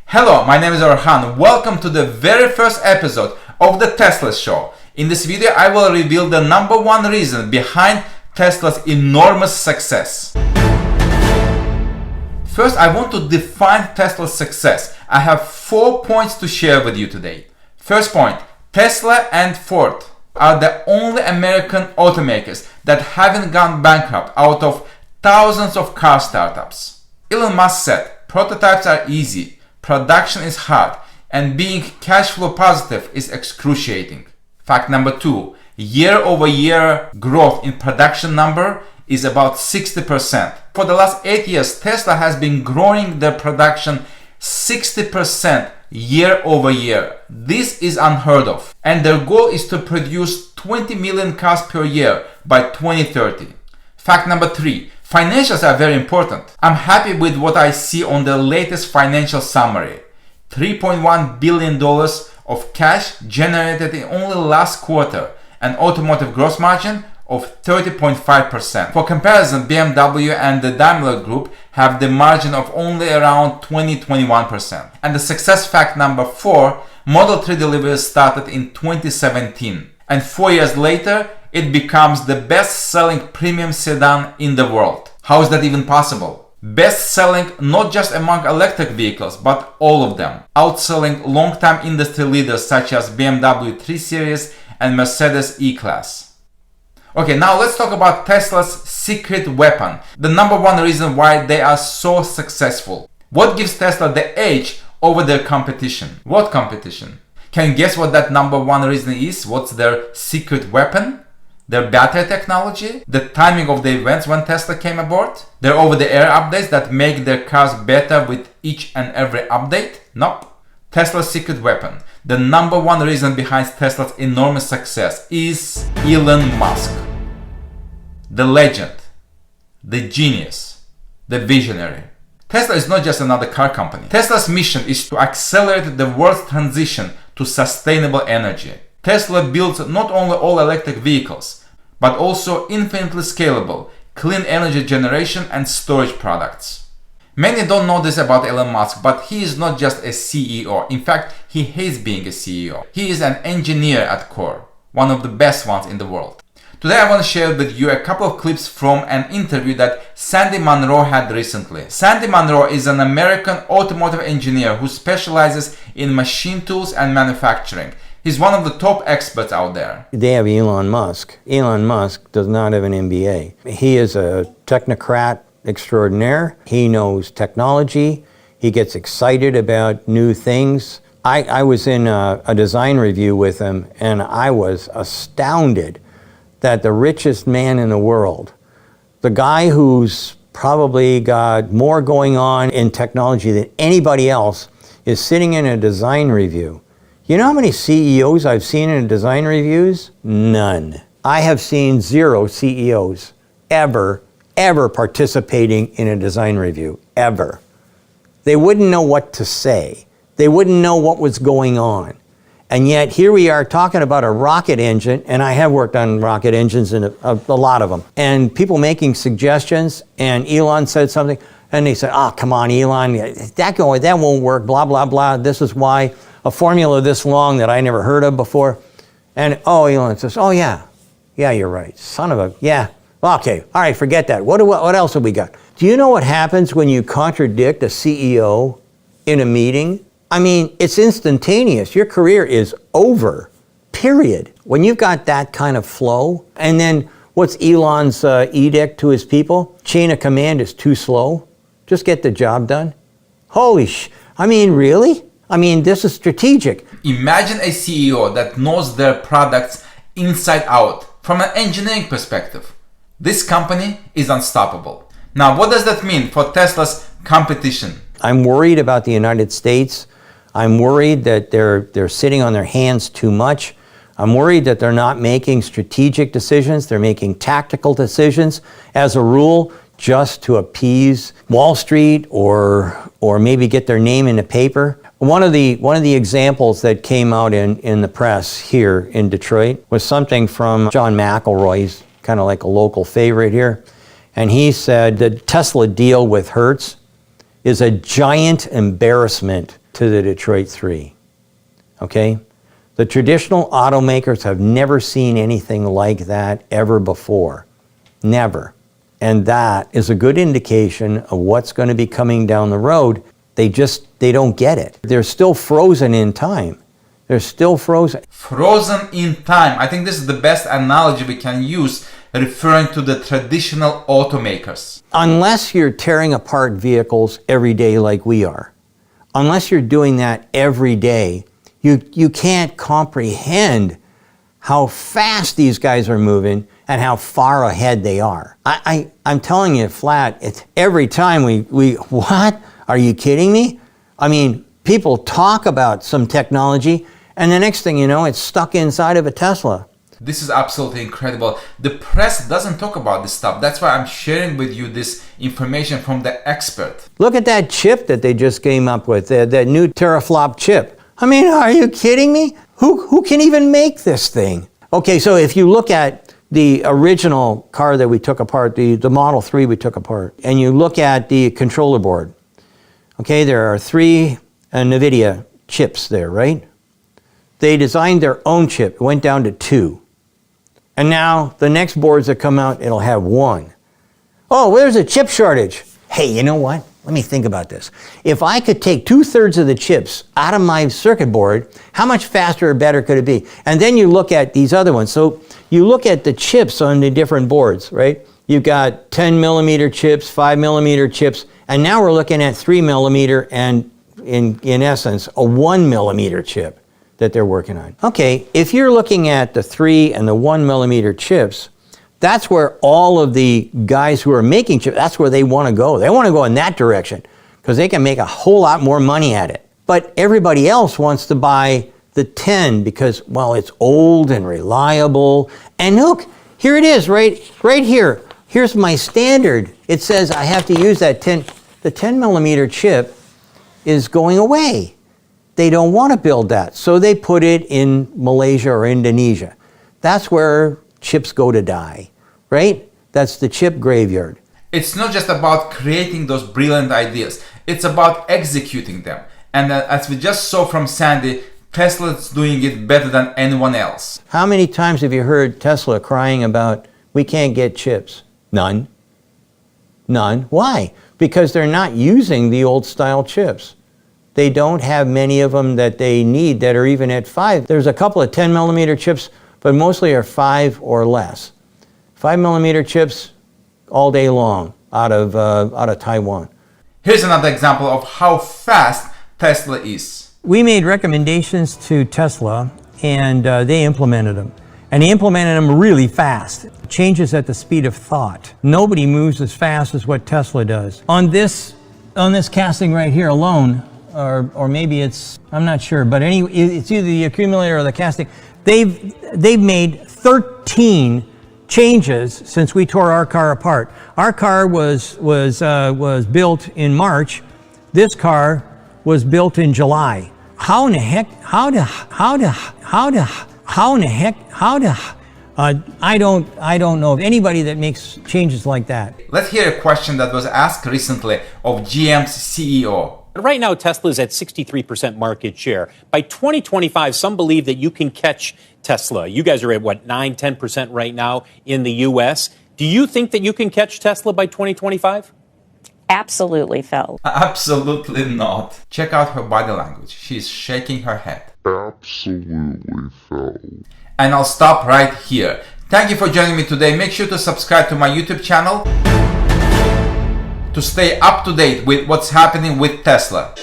Hello, my name is Orhan. Welcome to the very first episode of the Tesla Show. In this video, I will reveal the number one reason behind Tesla's enormous success. First, I want to define Tesla's success. I have 4 points to share with you today. First point, Tesla and Ford are the only American automakers that haven't gone bankrupt out of thousands of car startups. Elon Musk said, prototypes are easy. Production is hard, and being cash flow positive is excruciating. Fact number 2, year-over-year growth in production number is about 60%. For the last 8 years, Tesla has been growing their production 60% year-over-year. This is unheard of, and their goal is to produce 20 million cars per year by 2030. Fact number 3, financials are very important. I'm happy with what I see on the latest financial summary. $3.1 billion of cash generated in only last quarter, an automotive gross margin of 30.5%. For comparison, BMW and the Daimler Group have the margin of only around 20-21%. And the success fact number 4, Model 3 deliveries started in 2017. And 4 years later, it becomes the best-selling premium sedan in the world. How is that even possible? Best-selling not just among electric vehicles, but all of them. Outselling long-time industry leaders such as BMW 3 Series and Mercedes E-Class. Okay, now let's talk about Tesla's secret weapon. The number one reason why they are so successful. What gives Tesla the edge over their competition? What competition? Can you guess what that number one reason is? What's their secret weapon? Their battery technology, the timing of the events when Tesla came aboard, their over-the-air updates that make their cars better with each and every update? Nope. Tesla's secret weapon, the number one reason behind Tesla's enormous success is Elon Musk. The legend, the genius, the visionary. Tesla is not just another car company. Tesla's mission is to accelerate the world's transition to sustainable energy. Tesla builds not only all-electric vehicles, but also infinitely scalable, clean energy generation and storage products. Many don't know this about Elon Musk, but he is not just a CEO. In fact, he hates being a CEO. He is an engineer at core, one of the best ones in the world. Today I want to share with you a couple of clips from an interview that Sandy Munro had recently. Sandy Munro is an American automotive engineer who specializes in machine tools and manufacturing. He's one of the top experts out there. They have Elon Musk. Elon Musk does not have an MBA. He is a technocrat extraordinaire. He knows technology. He gets excited about new things. I was in a design review with him, and I was astounded that the richest man in the world, the guy who's probably got more going on in technology than anybody else, is sitting in a design review. You know how many CEOs I've seen in design reviews? None. I have seen 0 CEOs ever participating in a design review, ever. They wouldn't know what to say. They wouldn't know what was going on. And yet here we are talking about a rocket engine, and I have worked on rocket engines and a lot of them, and people making suggestions, and Elon said something, and they said, oh, come on, Elon, that won't work, blah, blah, blah. This is why a formula this long that I never heard of before. And Elon says, oh yeah, you're right. Son of a, yeah. Okay, all right, forget that. What else have we got? Do you know what happens when you contradict a CEO in a meeting? I mean, it's instantaneous. Your career is over, period. When you've got that kind of flow, and then what's Elon's edict to his people? Chain of command is too slow. Just get the job done. I mean, really? I mean, this is strategic. Imagine a CEO that knows their products inside out from an engineering perspective. This company is unstoppable. Now, what does that mean for Tesla's competition? I'm worried about the United States. I'm worried that they're sitting on their hands too much. I'm worried that they're not making strategic decisions. They're making tactical decisions as a rule just to appease Wall Street or maybe get their name in the paper. One of the examples that came out in the press here in Detroit was something from John McElroy. He's kind of like a local favorite here. And he said the Tesla deal with Hertz is a giant embarrassment to the Detroit 3. Okay? The traditional automakers have never seen anything like that ever before. Never. And that is a good indication of what's going to be coming down the road. They don't get it. They're still frozen in time. They're still frozen. Frozen in time. I think this is the best analogy we can use referring to the traditional automakers. Unless you're tearing apart vehicles every day like we are, unless you're doing that every day, you can't comprehend how fast these guys are moving and how far ahead they are. I'm telling you flat, it's every time we what? Are you kidding me? I mean, people talk about some technology and the next thing you know, it's stuck inside of a Tesla. This is absolutely incredible. The press doesn't talk about this stuff. That's why I'm sharing with you this information from the expert. Look at that chip that they just came up with, that new teraflop chip. I mean, are you kidding me? Who can even make this thing? Okay, so if you look at the original car that we took apart, the Model 3 we took apart, and you look at the controller board, okay, there are 3 NVIDIA chips there, right? They designed their own chip. It went down to 2. And now the next boards that come out, it'll have 1. Oh, there's a chip shortage. Hey, you know what? Let me think about this. If I could take 2/3 of the chips out of my circuit board, how much faster or better could it be? And then you look at these other ones. So you look at the chips on the different boards, right? You've got 10 millimeter chips, 5 millimeter chips, and now we're looking at 3 millimeter and in essence, a 1 millimeter chip that they're working on. Okay, if you're looking at the 3 and the 1 millimeter chips, that's where all of the guys who are making chips, that's where they want to go. They want to go in that direction because they can make a whole lot more money at it. But everybody else wants to buy the 10 because, well, it's old and reliable. And look, here it is, right here. Here's my standard. It says I have to use that 10. The 10 millimeter chip is going away. They don't want to build that. So they put it in Malaysia or Indonesia. That's where chips go to die, right? That's the chip graveyard. It's not just about creating those brilliant ideas. It's about executing them. And as we just saw from Sandy, Tesla's doing it better than anyone else. How many times have you heard Tesla crying about, we can't get chips? None. None. Why? Because they're not using the old style chips. They don't have many of them that they need that are even at 5. There's a couple of 10 millimeter chips, but mostly are 5 or less. 5 millimeter chips all day long out of Taiwan. Here's another example of how fast Tesla is. We made recommendations to Tesla and they implemented them. And they implemented them really fast. Changes at the speed of thought. Nobody moves as fast as what Tesla does. On this casting right here alone, or maybe it's, I'm not sure, but it's either the accumulator or the casting. They've made 13 changes since we tore our car apart. Our car was built in March. This car was built in July. How in the heck? I don't know of anybody that makes changes like that. Let's hear a question that was asked recently of GM's CEO. Right now, Tesla is at 63% market share. By 2025, some believe that you can catch Tesla. You guys are at, what, 9-10% right now in the U.S. Do you think that you can catch Tesla by 2025? Absolutely, Phil. Absolutely not. Check out her body language. She's shaking her head. Absolutely, Phil. And I'll stop right here. Thank you for joining me today. Make sure to subscribe to my YouTube channel to stay up to date with what's happening with Tesla.